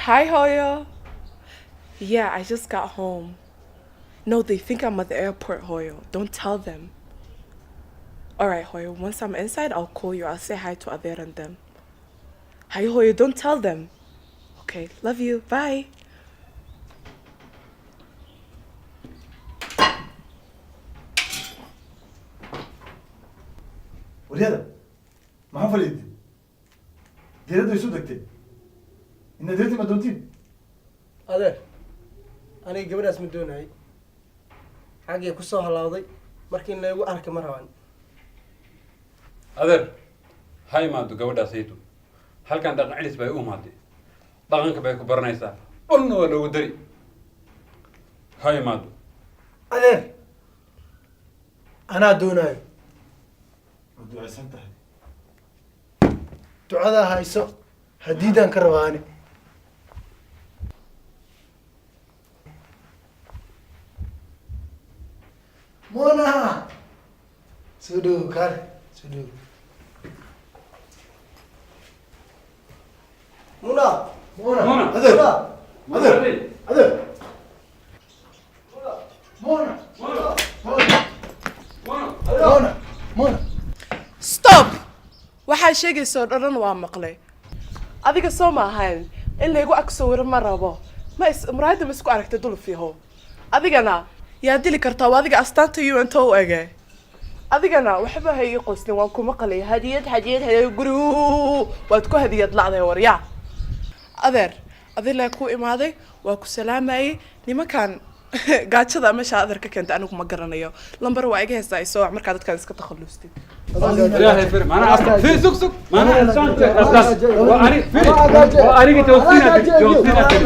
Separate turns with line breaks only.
Hi, Hoya. Yeah, I just got home. No, they think I'm at the airport, Hoyo. Don't tell them. Alright, Hoyo, once I'm inside, I'll call you. I'll say hi to Ader and them. Hi, Hoyo, don't tell them. Okay, love you. Bye.
ولياده ما حفل يدي ديرادو يسودكتي إن درتي ما دونتين
adeer aniga gabadhaas ma doonayay xaggay ku soo halaawday markii in laygu arka ma rabaan
adeer ha imaado gabadhaasaydu halkan dhaqan celis bay u imaatay dhaqanka bay ku baranaysaa dhulna waa loogu dari ha imaado
adeer anaa doonayo
ودو عسنتها
ducadaa hayso hadiidaan ka rabaani mona soo dhow kaale soo dhow muna mona
Mona.
adeer
أدر أدر
mona
مona
mona mona
Stop! Waxaa sheegayso dhan waa maqlay. Adiga soo ma ahayn in laygu ag sawiro ma rabo. Muraayada ma isku aragtay dulfiiho. Adigana yaa dili kartaa waa adiga astaanta UN u ege. Adigana waxba hay qoysnin waan kuma qalay hadiyad guri waad ku hadiyad lacday waryaa. Adeer adila ku imaaday waa ku salaamayay nimankan gaajada meesha adeer ka keentay anigu ma garanayo. Lambar waa iga heestaa soo markaa dadkan iska takhalustay.
ilaahay fir maana asla fi sug maana insaan asla waa ani fir waa ani توصينا